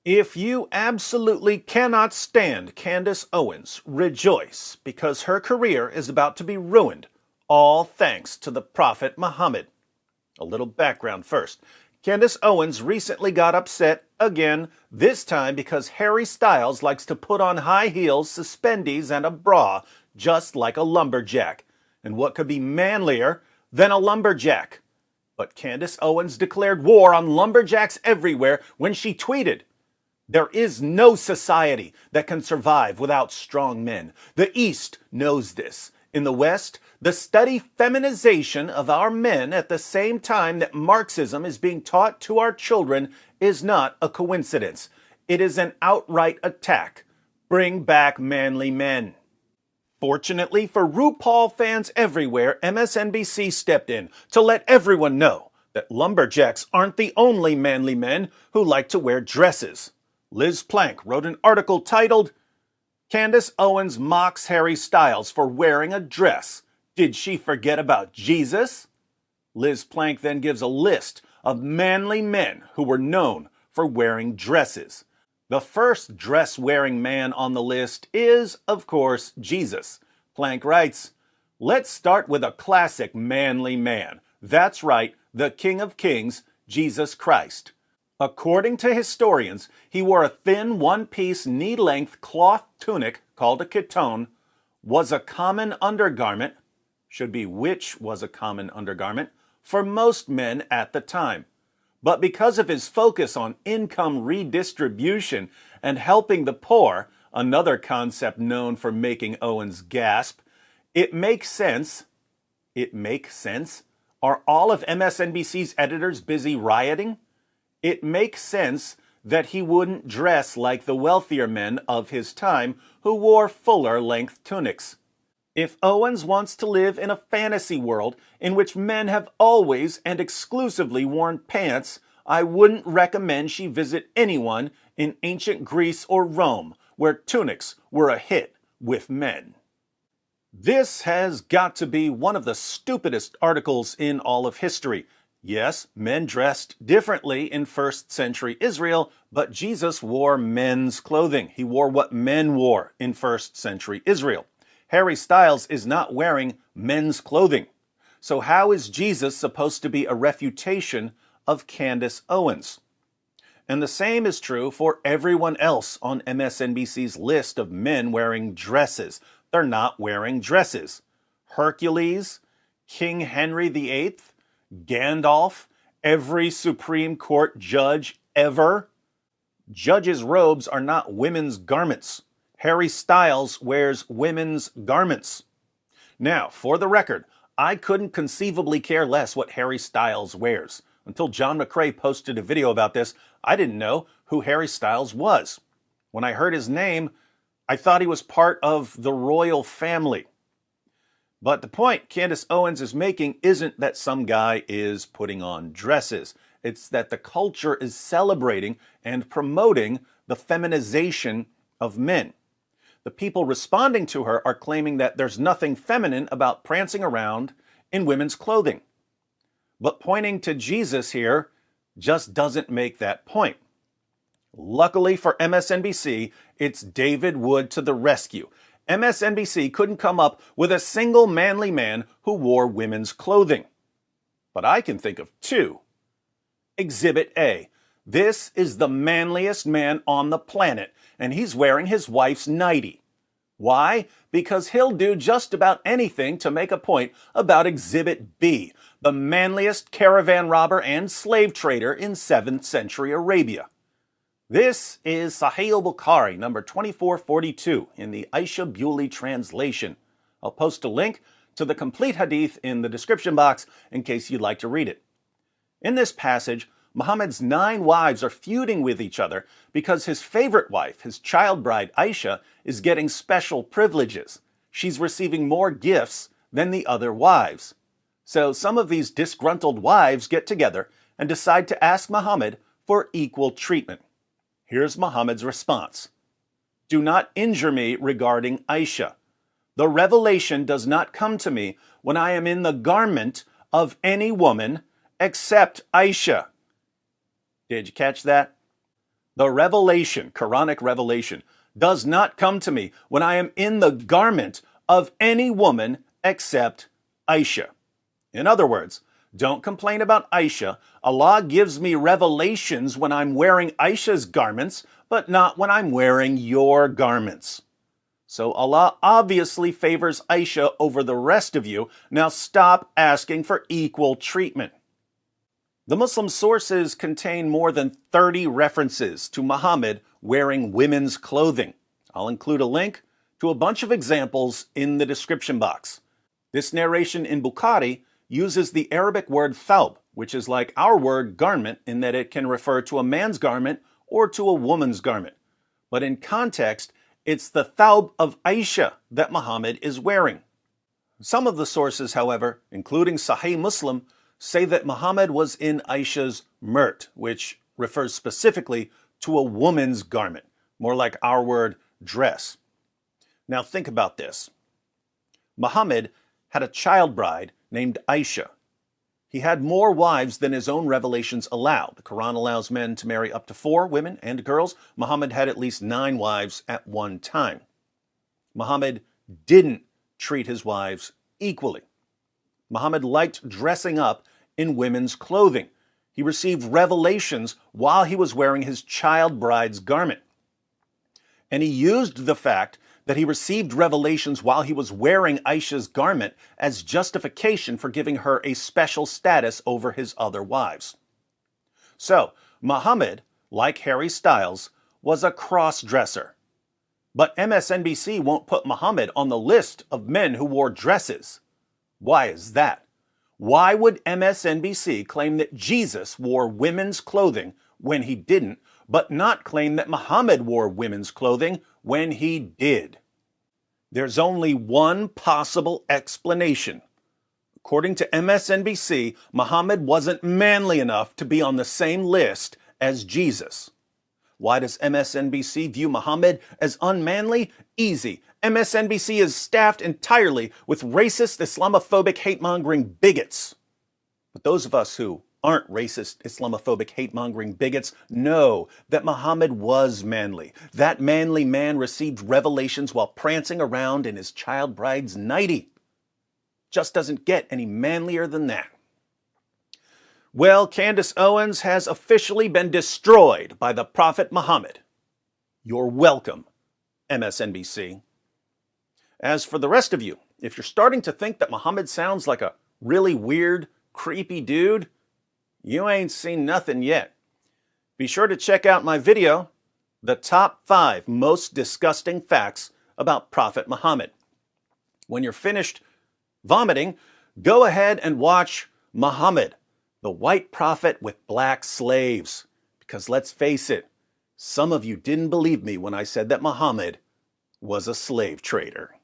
If you absolutely cannot stand Candace Owens, rejoice, because her career is about to be ruined, all thanks to the Prophet Muhammad. A little background first. Candace Owens recently got upset again, this time because Harry Styles likes to put on high heels, suspenders, and a bra, just like a lumberjack. And what could be manlier than a lumberjack? But Candace Owens declared war on lumberjacks everywhere when she tweeted, "There is no society that can survive without strong men. The East knows this. In the West, the steady feminization of our men at the same time that Marxism is being taught to our children is not a coincidence. It is an outright attack. Bring back manly men." Fortunately for RuPaul fans everywhere, MSNBC stepped in to let everyone know that lumberjacks aren't the only manly men who like to wear dresses. Liz Plank wrote an article titled, "Candace Owens Mocks Harry Styles for Wearing a Dress. Did she forget about Jesus?" Liz Plank then gives a list of manly men who were known for wearing dresses. The first dress-wearing man on the list is, of course, Jesus. Plank writes, "Let's start with a classic manly man. That's right, the King of Kings, Jesus Christ. According to historians, he wore a thin one-piece knee-length cloth tunic called a chiton, was a common undergarment, should be which was a common undergarment, for most men at the time. But because of his focus on income redistribution and helping the poor, another concept known for making Owens gasp, it makes sense. Are all of MSNBC's editors busy rioting? It makes sense that he wouldn't dress like the wealthier men of his time who wore fuller length tunics. If Owens wants to live in a fantasy world in which men have always and exclusively worn pants, I wouldn't recommend she visit anyone in ancient Greece or Rome, where tunics were a hit with men." This has got to be one of the stupidest articles in all of history. Yes, men dressed differently in first century Israel, but Jesus wore men's clothing. He wore what men wore in first century Israel. Harry Styles is not wearing men's clothing. So how is Jesus supposed to be a refutation of Candace Owens? And the same is true for everyone else on MSNBC's list of men wearing dresses. They're not wearing dresses. Hercules, King Henry VIII, Gandalf, every Supreme Court judge ever. Judges' robes are not women's garments. Harry Styles wears women's garments. Now, for the record, I couldn't conceivably care less what Harry Styles wears. Until John McCrae posted a video about this, I didn't know who Harry Styles was. When I heard his name, I thought he was part of the royal family. But the point Candace Owens is making isn't that some guy is putting on dresses. It's that the culture is celebrating and promoting the feminization of men. The people responding to her are claiming that there's nothing feminine about prancing around in women's clothing. But pointing to Jesus here just doesn't make that point. Luckily for MSNBC, it's David Wood to the rescue. MSNBC couldn't come up with a single manly man who wore women's clothing. But I can think of two. Exhibit A. This is the manliest man on the planet, and he's wearing his wife's nightie. Why? Because he'll do just about anything to make a point about Exhibit B, the manliest caravan robber and slave trader in 7th century Arabia. This is Sahih al-Bukhari, number 2442, in the Aisha Bewley translation. I'll post a link to the complete hadith in the description box in case you'd like to read it. In this passage, Muhammad's 9 wives are feuding with each other because his favorite wife, his child bride Aisha, is getting special privileges. She's receiving more gifts than the other wives. So some of these disgruntled wives get together and decide to ask Muhammad for equal treatment. Here's Muhammad's response. "Do not injure me regarding Aisha. The revelation does not come to me when I am in the garment of any woman except Aisha." Did you catch that? The revelation, Quranic revelation, does not come to me when I am in the garment of any woman except Aisha. In other words, don't complain about Aisha. Allah gives me revelations when I'm wearing Aisha's garments, but not when I'm wearing your garments. So Allah obviously favors Aisha over the rest of you. Now stop asking for equal treatment. The Muslim sources contain more than 30 references to Muhammad wearing women's clothing. I'll include a link to a bunch of examples in the description box. This narration in Bukhari uses the Arabic word thawb, which is like our word garment in that it can refer to a man's garment or to a woman's garment. But in context, it's the thawb of Aisha that Muhammad is wearing. Some of the sources, however, including Sahih Muslim, say that Muhammad was in Aisha's mirt, which refers specifically to a woman's garment, more like our word dress. Now think about this. Muhammad had a child bride named Aisha. He had more wives than his own revelations allow. The Quran allows men to marry up to 4 women and girls. Muhammad had at least 9 wives at one time. Muhammad didn't treat his wives equally. Muhammad liked dressing up in women's clothing. He received revelations while he was wearing his child bride's garment. And he used the fact that he received revelations while he was wearing Aisha's garment as justification for giving her a special status over his other wives. So, Muhammad, like Harry Styles, was a cross-dresser. But MSNBC won't put Muhammad on the list of men who wore dresses. Why is that? Why would MSNBC claim that Jesus wore women's clothing when he didn't, but not claim that Muhammad wore women's clothing when he did? There's only one possible explanation. According to MSNBC, Muhammad wasn't manly enough to be on the same list as Jesus. Why does MSNBC view Muhammad as unmanly? Easy. MSNBC is staffed entirely with racist, Islamophobic, hate-mongering bigots. But those of us who aren't racist, Islamophobic, hate-mongering bigots know that Muhammad was manly. That manly man received revelations while prancing around in his child bride's nightie. Just doesn't get any manlier than that. Well, Candace Owens has officially been destroyed by the Prophet Muhammad. You're welcome, MSNBC. As for the rest of you, if you're starting to think that Muhammad sounds like a really weird, creepy dude, you ain't seen nothing yet. Be sure to check out my video, The Top 5 Most Disgusting Facts About Prophet Muhammad. When you're finished vomiting, go ahead and watch Muhammad, the white prophet with black slaves. Because let's face it, some of you didn't believe me when I said that Muhammad was a slave trader.